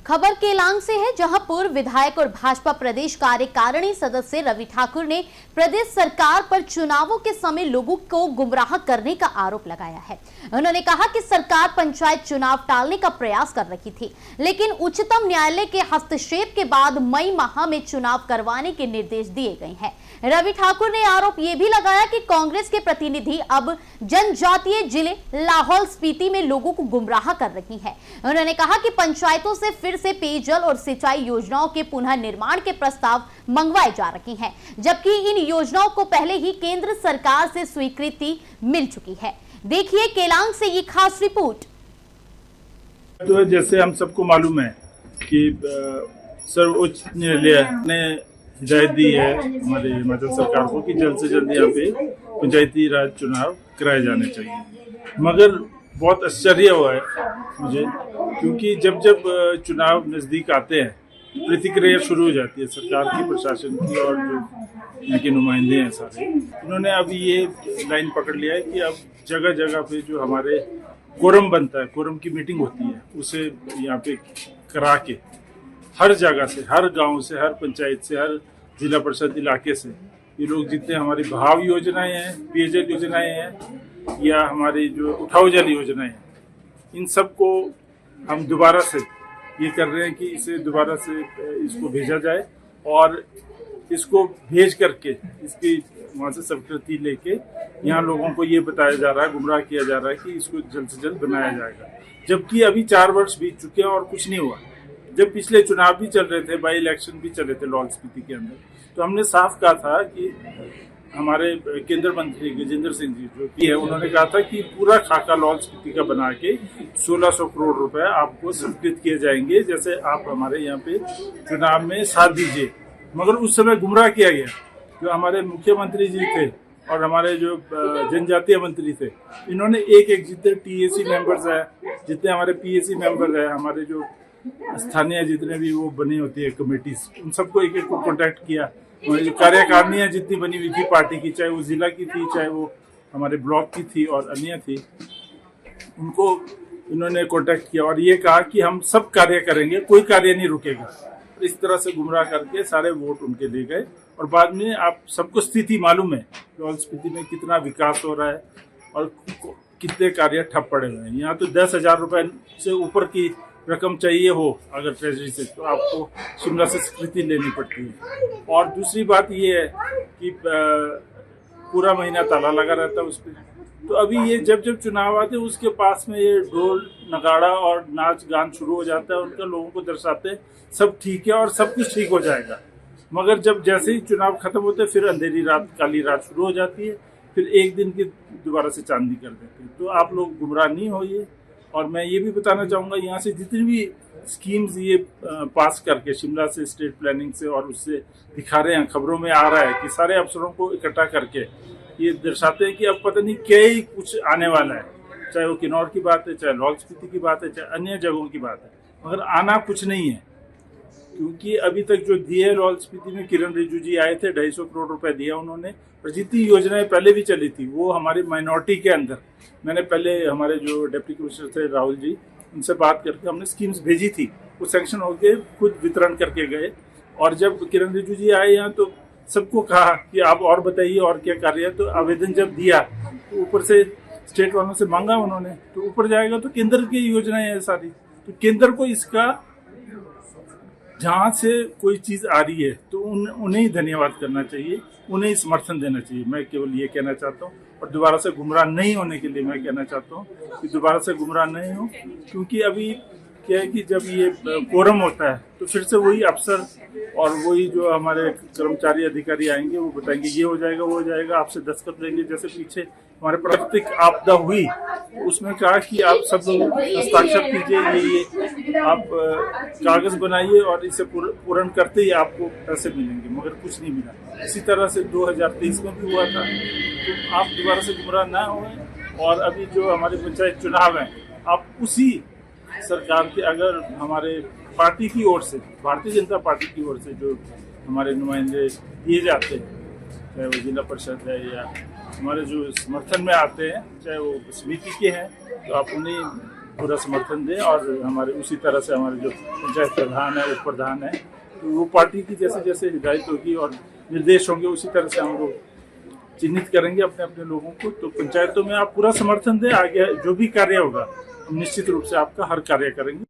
खबर केलांग से है, जहां पूर्व विधायक और भाजपा प्रदेश कार्यकारिणी सदस्य रवि ठाकुर ने प्रदेश सरकार पर चुनावों के समय लोगों को गुमराह करने का आरोप लगाया है। उन्होंने कहा कि सरकार पंचायत चुनाव टालने का प्रयास कर रही थी, लेकिन उच्चतम न्यायालय के हस्तक्षेप के बाद मई माह में चुनाव करवाने के निर्देश दिए गए हैं। रवि ठाकुर ने आरोप ये भी लगाया कि कांग्रेस के प्रतिनिधि अब जनजातीय जिले लाहौल स्पीति में लोगों को गुमराह कर रही हैं। उन्होंने कहा कि पंचायतों से फिर से पेयजल और सिंचाई योजनाओं के पुनः निर्माण के प्रस्ताव मंगवाए जा रहे हैं, जबकि इन योजनाओं को पहले ही केंद्र सरकार से स्वीकृति मिल चुकी है। देखिए केलांग से ये खास रिपोर्ट। तो जैसे हम सबको मालूम है कि सर्वोच्च न्यायालय ने हिदायत दी है हमारे हिमाचल सरकार को कि जल्द से जल्द यहाँ पे पंचायती राज चुनाव कराए जाने चाहिए। मगर बहुत आश्चर्य हुआ है मुझे, क्योंकि जब जब चुनाव नज़दीक आते हैं प्रतिक्रिया शुरू हो जाती है सरकार की, प्रशासन की और जो यहाँ के नुमाइंदे हैं सारे। उन्होंने अभी ये लाइन पकड़ लिया है कि अब जगह जगह पे जो हमारे कोरम बनता है, कोरम की मीटिंग होती है, उसे यहाँ पे करा के हर जगह से, हर गांव से, हर पंचायत से, हर जिला परिषद इलाके से ये लोग जितने हमारी भाव योजनाएं हैं, पेयजल योजनाएं हैं या हमारी जो उठाव जल योजनाएं हैं, इन सब को हम दोबारा से ये कर रहे हैं कि इसे दोबारा से इसको भेजा जाए और इसको भेज करके इसकी वहाँ से स्वीकृति लेके यहाँ लोगों को ये बताया जा रहा है, गुमराह किया जा रहा है कि इसको जल्द से जल्द बनाया जाएगा। जबकि अभी 4 वर्ष बीत चुके हैं और कुछ नहीं हुआ। जब पिछले चुनाव भी चल रहे थे, बाई इलेक्शन भी चले थे लाहौल स्पीति के अंदर, तो हमने साफ कहा था कि हमारे केंद्रीय मंत्री गजेंद्र सिंह जी जो भी है, उन्होंने कहा था कि पूरा खाका लाहौल स्पीति का बना के 1600 करोड़ रुपए आपको स्वीकृत किए जाएंगे, जैसे आप हमारे यहाँ पे चुनाव में साथ दीजिए। मगर उस समय गुमराह किया गया। जो हमारे मुख्यमंत्री जी थे और हमारे जो जनजातीय मंत्री थे, इन्होंने एक जितने टीएसी मेंबर्स है, जितने हमारे पीएसी मेंबर है, हमारे जो स्थानीय जितने भी वो बनी होती है कमेटीज, उन सबको एक को कॉन्टेक्ट किया। कार्यकारिणियां जितनी बनी हुई थी पार्टी की, चाहे वो जिला की थी, चाहे वो हमारे ब्लॉक की थी और अन्य थी, उनको इन्होंने कॉन्टेक्ट किया और ये कहा कि हम सब कार्य करेंगे, कोई कार्य नहीं रुकेगा। इस तरह से गुमराह करके सारे वोट उनके ले गए और बाद में आप सबको स्थिति मालूम है लाहौल स्पीति में कितना विकास हो रहा है और कितने कार्य ठप पड़े हुए हैं। यहाँ तो 10,000 रुपए से ऊपर की रकम चाहिए हो अगर ट्रेजरी से, तो आपको शिमला से स्वीकृति लेनी पड़ती है। और दूसरी बात ये है कि पूरा महीना ताला लगा रहता है उस पर। तो अभी ये जब जब चुनाव आते हैं उसके पास में ये ढोल नगाड़ा और नाच गान शुरू हो जाता है, उनका लोगों को दर्शाते हैं सब ठीक है और सब कुछ ठीक हो जाएगा। मगर जब जैसे ही चुनाव खत्म होते हैं फिर अंधेरी रात, काली रात शुरू हो जाती है, फिर एक दिन की दोबारा से चांदनी कर देते हैं। तो आप लोग गुमराह नहीं होइए। और मैं ये भी बताना चाहूँगा, यहाँ से जितनी भी स्कीम्स ये पास करके शिमला से स्टेट प्लानिंग से और उससे दिखा रहे हैं, खबरों में आ रहा है कि सारे अफसरों को इकट्ठा करके ये दर्शाते हैं कि अब पता नहीं क्या ही कुछ आने वाला है, चाहे वो किन्नौर की बात है, चाहे लाहौल स्पीति की बात है, चाहे अन्य जगहों की बात है, मगर आना कुछ नहीं है। क्योंकि अभी तक जो दिए लाहौल स्पीति में किरण रिजिजू जी आए थे, 250 करोड़ रुपए दिया उन्होंने, और जितनी योजनाएं पहले भी चली थी वो हमारी माइनॉरिटी के अंदर, मैंने पहले हमारे जो डिप्टी कमिश्नर थे राहुल जी, उनसे बात करके हमने स्कीम्स भेजी थी, वो सैंक्शन होके खुद वितरण करके गए। और जब किरण रिजिजू जी आए यहाँ तो सबको कहा कि आप और बताइए और क्या कार्य है। तो आवेदन जब दिया तो ऊपर से स्टेट वालों से मांगा उन्होंने, तो ऊपर जाएगा तो केंद्र की योजनाएं हैं सारी, तो केंद्र को इसका जहाँ से कोई चीज आ रही है तो उन्हें ही धन्यवाद करना चाहिए, उन्हें ही समर्थन देना चाहिए। मैं केवल ये कहना चाहता हूँ और दोबारा से गुमराह नहीं होने के लिए मैं कहना चाहता हूँ कि दोबारा से गुमराह नहीं हो। क्योंकि अभी क्या है कि जब ये कोरम होता है तो फिर से वही अफसर और वही जो हमारे कर्मचारी अधिकारी आएंगे, वो बताएंगे ये हो जाएगा, वो हो जाएगा, आपसे दस्तखत लेंगे। जैसे पीछे हमारे प्राकृतिक आपदा हुई, उसमें कहा कि आप सब लोग हस्ताक्षर कीजिए, ये आप कागज बनाइए और इसे पूर्ण करते ही आपको पैसे मिलेंगे, मगर कुछ नहीं मिला। इसी तरह से 2023 में भी हुआ था। तो आप दोबारा से गुमराह ना हों। और अभी जो हमारे पंचायत चुनाव हैं, आप उसी सरकार के, अगर हमारे पार्टी की ओर से, भारतीय जनता पार्टी की ओर से जो हमारे नुमाइंदे दिए जाते हैं, चाहे वो जिला परिषद है या हमारे जो समर्थन में आते हैं, चाहे वो समिति के हैं, तो आप उन्हें पूरा समर्थन दें और हमारे उसी तरह से हमारे जो पंचायत प्रधान है, उप प्रधान है, तो वो पार्टी की जैसे जैसे हिदायत होगी और निर्देश होंगे उसी तरह से हम लोग चिन्हित करेंगे अपने अपने लोगों को। तो पंचायतों में आप पूरा समर्थन दें, आगे जो भी कार्य होगा हम निश्चित रूप से आपका हर कार्य करेंगे।